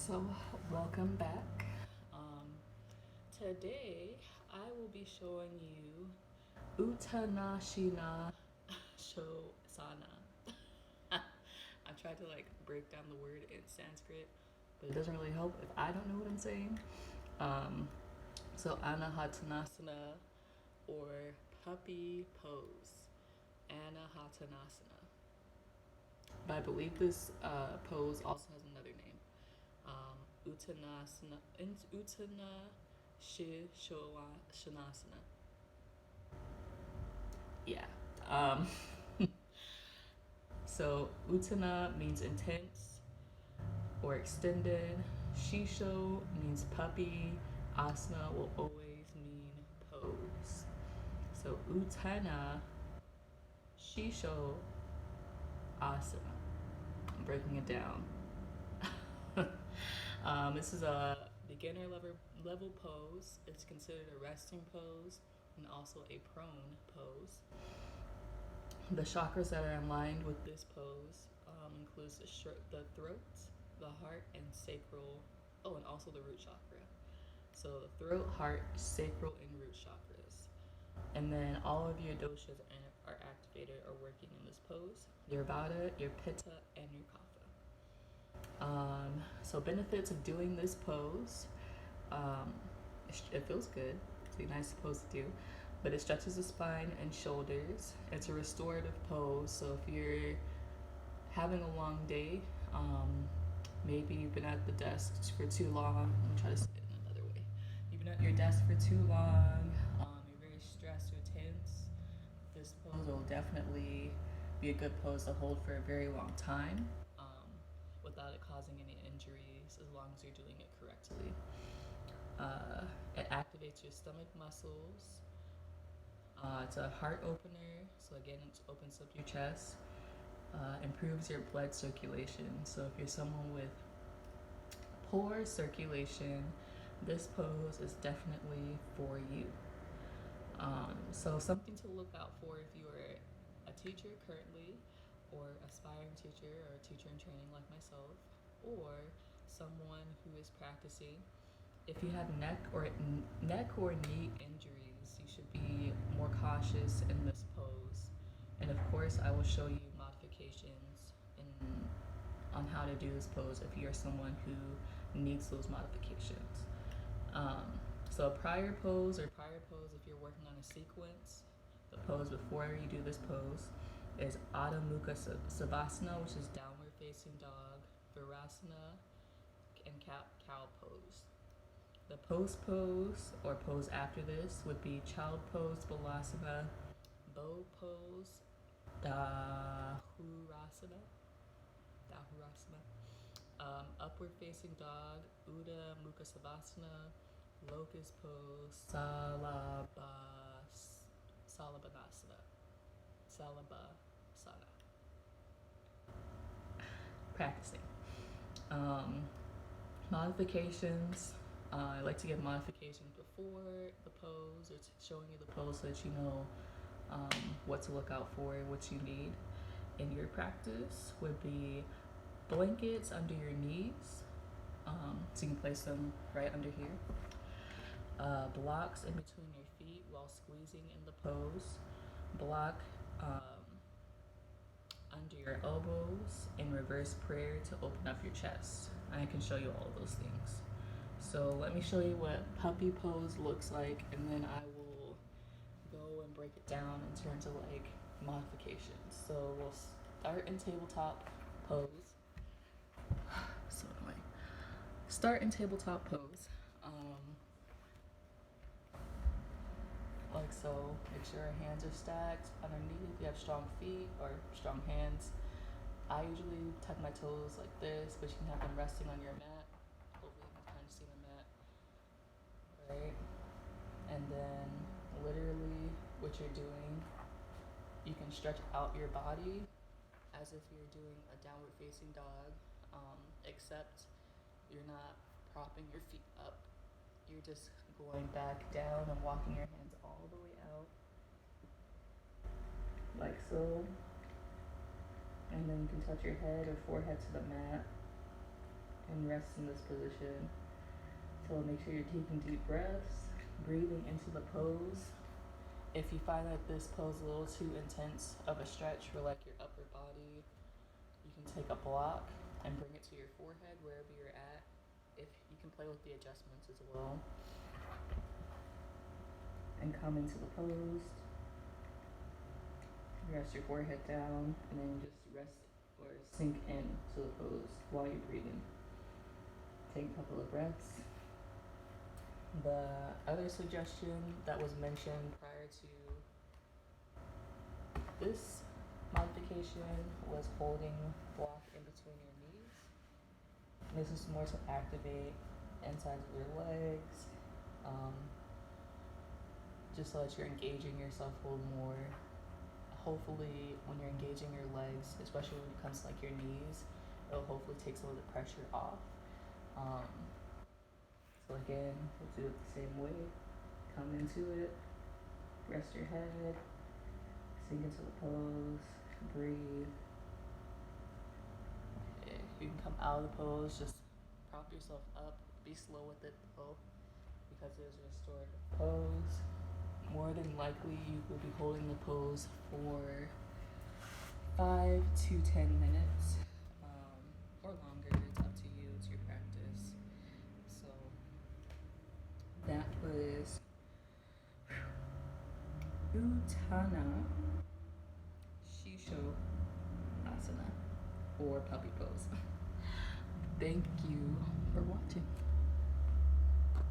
So, welcome back. Today, I will be showing you Uttanashina Shosana. I tried to break down the word in Sanskrit, but it doesn't really help if I don't know what I'm saying. Um, so, Anahatasana or puppy pose. Anahatasana. But I believe this pose also has another name. Uttanasana, Shanasana. Yeah. Um, so Uttana means intense or extended. Shisho means puppy. Asana will always mean pose. So Uttana, Shisho, Asana. I'm breaking it down. This is a beginner level pose. It's considered a resting pose and also a prone pose. The chakras that are aligned with this pose includes the throat, the heart, and sacral. Oh, and also the root chakra. So the throat, heart, sacral, and root chakras. And then all of your doshas are activated or working in this pose. Your vata, your pitta, and your kapha. So benefits of doing this pose. Um, it feels good. It's a nice pose to do, but it stretches the spine and shoulders. It's a restorative pose. So if you're having a long day, maybe you've been at the desk for too long. Let me try to say it in another way. You've been at your desk for too long. You're very stressed or tense. This pose will definitely be a good pose to hold for a very long time without it causing any injuries as long as you're doing it correctly. It activates your stomach muscles. It's a heart opener, so again, it opens up your chest. Improves your blood circulation. So if you're someone with poor circulation, this pose is definitely for you. So something to look out for if you are a teacher currently, or aspiring teacher, or a teacher in training like myself, or someone who is practicing. If you have neck or knee injuries, you should be more cautious in this pose. And of course, I will show you modifications on how to do this pose if you're someone who needs those modifications. So a prior pose if you're working on a sequence, the pose before you do this pose is Adho Mukha Savasana, which is downward facing dog, Virasana, and cow pose. The post pose or pose after this would be child pose, Balasana, bow pose, Dahurasana, upward facing dog, Uddha Mukha Savasana, locust pose, Salabanasana. Salabasana. Practicing. Modifications. I like to give modifications before the pose or showing you the pose so that you know what to look out for, what you need in your practice would be blankets under your knees. So you can place them right under here. Blocks in between your feet while squeezing in the pose. Block under your elbows in reverse prayer to open up your chest. I can show you all of those things. So let me show you what puppy pose looks like, and then I will go and break it down in terms of modifications. So we'll start in tabletop pose. So anyway, start in tabletop pose. Like so, make sure our hands are stacked underneath if you have strong feet or strong hands. I usually tuck my toes like this, but you can have them resting on your mat. Hopefully you can kind of see the mat. Right? And then literally what you're doing, you can stretch out your body as if you're doing a downward facing dog, except you're not propping your feet up. You're just going back down and walking your hands all the way out, like so. And then you can touch your head or forehead to the mat. and rest in this position. So make sure you're taking deep breaths, breathing into the pose. If you find that this pose is a little too intense of a stretch for like your upper body, you can take a block and bring it to your forehead wherever you're at. If you can play with the adjustments as well. And come into the pose. Rest your forehead down and then just rest or sink in to the pose while you're breathing. Take a couple of breaths. The other suggestion that was mentioned prior to this modification was holding block in between your knees. This is more to activate insides of your legs, just so that you're engaging yourself a little more. Hopefully, when you're engaging your legs, especially when it comes to like your knees, it'll hopefully take some of the pressure off. So again, we'll do it the same way. Come into it, rest your head, sink into the pose, breathe. Okay. You can come out of the pose, just prop yourself up, be slow with it though, because it is a restorative pose. More than likely, you will be holding the pose for 5 to 10 minutes, or longer. It's up to you. It's your practice. So that was Uttanasana Asana or puppy pose. Thank you for watching.